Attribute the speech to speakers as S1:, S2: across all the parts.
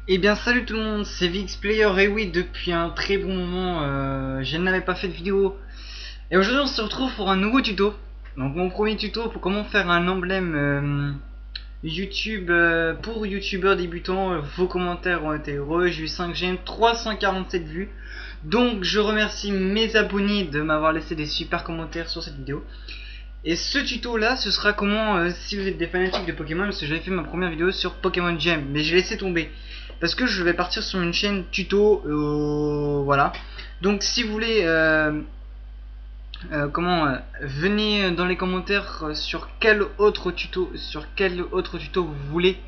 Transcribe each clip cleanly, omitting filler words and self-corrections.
S1: Eh bien salut tout le monde, c'est VixPlayer et oui depuis un très bon moment je n'avais pas fait de vidéo. Et aujourd'hui on se retrouve pour un nouveau tuto. Donc mon premier tuto pour comment faire un emblème YouTube pour youtubeurs débutants. Vos commentaires ont été heureux, j'ai eu 5 j'aime, 347 vues. Donc je remercie mes abonnés de m'avoir laissé des super commentaires sur cette vidéo. Et ce tuto là ce sera comment si vous êtes des fanatiques de Pokémon, parce que j'avais fait ma première vidéo sur Pokémon Gem mais j'ai laissé tomber parce que je vais partir sur une chaîne tuto, voilà. Donc si vous voulez venez dans les commentaires sur quel autre tuto vous voulez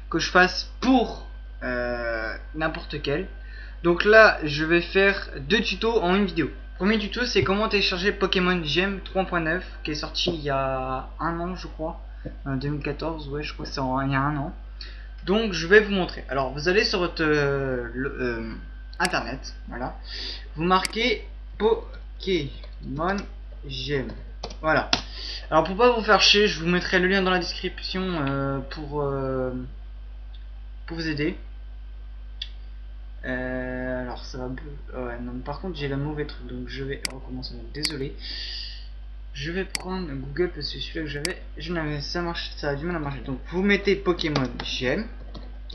S1: que je fasse pour n'importe quel. Donc là je vais faire deux tutos en une vidéo. Premier tuto c'est comment télécharger Pokémon Gem 3.9 qui est sorti il y a un an je crois, 2014, ouais je crois que c'est il y a un an. Donc je vais vous montrer. Alors vous allez sur votre internet, voilà. Vous marquez Pokémon Gem. Voilà. Alors pour pas vous faire chier, je vous mettrai le lien dans la description pour vous aider. Alors ça va. Ouais, non, par contre j'ai le mauvais truc, donc je vais recommencer. Désolé. Je vais prendre Google parce que celui-là que j'avais, ça marche, ça a du mal à marcher. Donc vous mettez Pokémon Gem.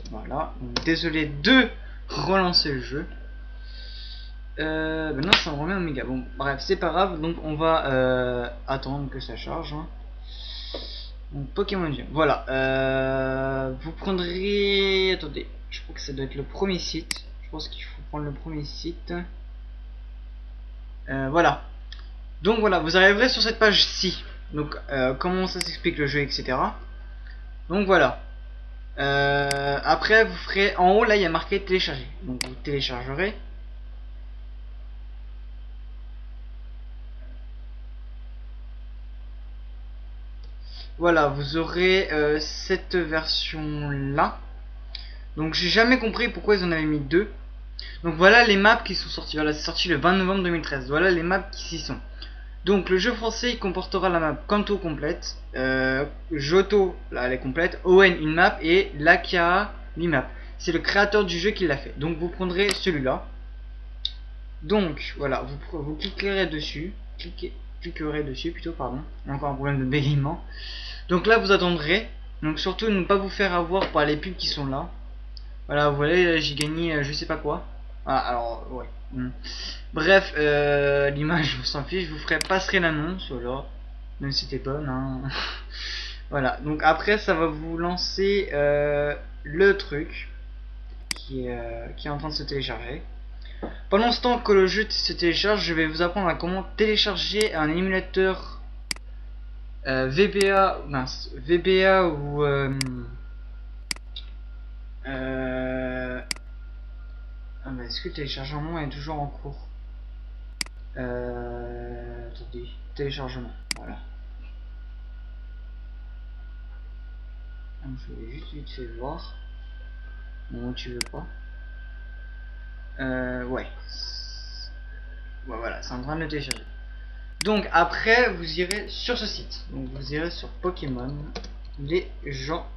S1: Voilà. Donc, désolé de relancer le jeu. Maintenant ça me remet Omega. Bon, bref, c'est pas grave. Donc on va attendre que ça charge. Hein. Donc Pokémon Gem. Voilà. Vous prendrez. Attendez. Je crois que ça doit être le premier site. Je pense qu'il faut prendre le premier site. Voilà. Donc voilà, vous arriverez sur cette page-ci. Donc comment ça s'explique le jeu, etc. Donc voilà. Après vous ferez en haut là il y a marqué télécharger. Donc vous téléchargerez. Voilà, vous aurez cette version là. Donc j'ai jamais compris pourquoi ils en avaient mis deux. Donc voilà les maps qui sont sorties. Voilà, c'est sorti le 20 novembre 2013. Voilà les maps qui s'y sont. Donc le jeu français il comportera la map Kanto complète, Johto là elle est complète, ON une map et Lakia map. C'est le créateur du jeu qui l'a fait. Donc vous prendrez celui-là. Donc voilà, vous cliquerez dessus, cliquerez dessus plutôt, pardon. Encore un problème de bégaiement. Donc là vous attendrez. Donc surtout ne pas vous faire avoir par les pubs qui sont là. Voilà, vous voyez j'ai gagné je sais pas quoi. Ah alors ouais. Bref, l'image, on s'en fiche, je vous ferai passer l'annonce, voilà, même si c'était bonne, hein. Voilà, donc après ça va vous lancer le truc qui est en train de se télécharger. Pendant ce temps que le jeu se télécharge, je vais vous apprendre à comment télécharger un émulateur VBA, mince, VBA ou est-ce que le téléchargement est toujours en cours? Attendez, téléchargement, voilà. Donc, je vais juste vite fait voir. Non, tu veux pas. Ouais. Ouais, voilà, c'est en train de le télécharger. Donc après, vous irez sur ce site. Donc vous irez sur Pokémon, les gens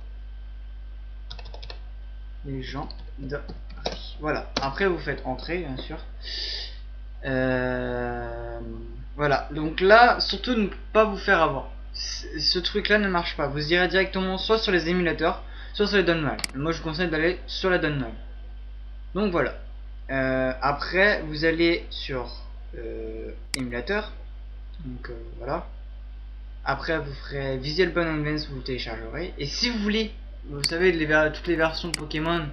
S1: de... Voilà. Après vous faites entrer, bien sûr. Voilà. Donc là, surtout ne pas vous faire avoir. Ce truc là ne marche pas. Vous irez directement soit sur les émulateurs, soit sur les downloads. Moi je vous conseille d'aller sur la download. Donc voilà. Après vous allez sur émulateur. Donc voilà. Après vous ferez Visual Bond Advance, vous téléchargerez. Et si vous voulez, vous savez toutes les versions de Pokémon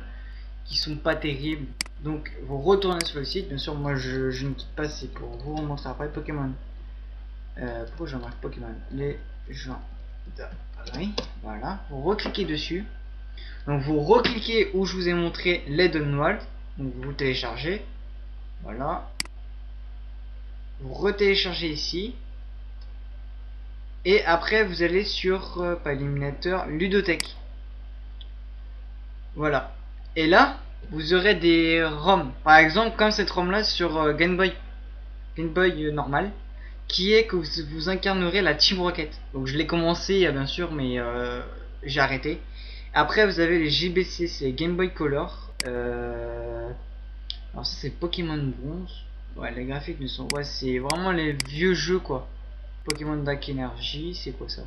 S1: qui sont pas terribles, donc vous retournez sur le site. Bien sûr moi je ne quitte pas, c'est pour vous remontrer après Pokémon. Pourquoi je marque Pokémon les gens d'arrêt. Voilà, vous recliquez dessus. Donc vous recliquez où je vous ai montré les downloads. Donc vous téléchargez. Voilà. Vous retéléchargez ici. Et après vous allez sur pas éliminateur, ludothèque. Voilà. Et là vous aurez des ROM. Par exemple comme cette ROM là sur Game Boy normal, qui est que vous incarnerez la Team Rocket. Donc je l'ai commencé bien sûr, mais j'ai arrêté. Après vous avez les JBC, c'est Game Boy Color. Alors ça c'est Pokémon Bronze. Ouais, les graphiques ne sont... Ouais, c'est vraiment les vieux jeux quoi. Pokémon Dark Energy, c'est quoi ça?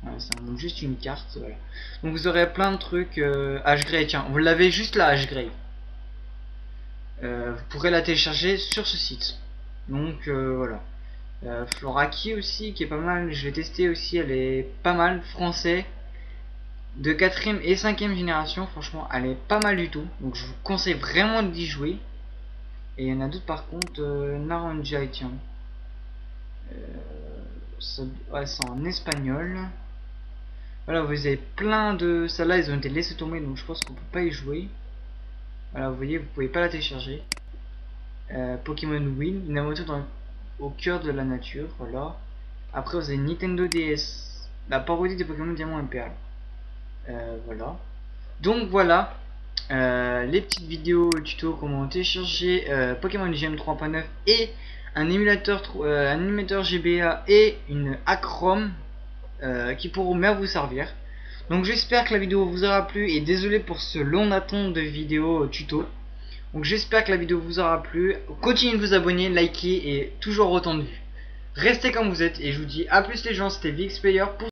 S1: Ouais, ça montre juste une carte, voilà. Donc vous aurez plein de trucs. H-Grey, tiens, vous l'avez juste là, H-Grey. Vous pourrez la télécharger sur ce site. Donc voilà. Floraki aussi, qui est pas mal. Je l'ai testé aussi, elle est pas mal. Français. De 4ème et 5ème génération, franchement, elle est pas mal du tout. Donc je vous conseille vraiment d'y jouer. Et il y en a d'autres par contre. Naranja, tiens. Ouais, c'est en espagnol. Voilà, vous avez plein de... Celles-là, ils ont été laissés tomber, donc je pense qu'on peut pas y jouer. Voilà, vous voyez, vous pouvez pas la télécharger. Pokémon Win, une aventure au cœur de la nature, voilà. Après, vous avez Nintendo DS, la parodie de Pokémon Diamant et Perle. Voilà. Donc voilà, les petites vidéos tuto comment télécharger Pokémon GM 3.9 et un émulateur GBA et une hack ROM qui pourront bien vous servir. Donc j'espère que la vidéo vous aura plu et désolé pour ce long attente de vidéo tuto. Donc j'espère que la vidéo vous aura plu. Continuez de vous abonner, liker et toujours autant de vues. Restez comme vous êtes et je vous dis à plus les gens, c'était VXPlayer pour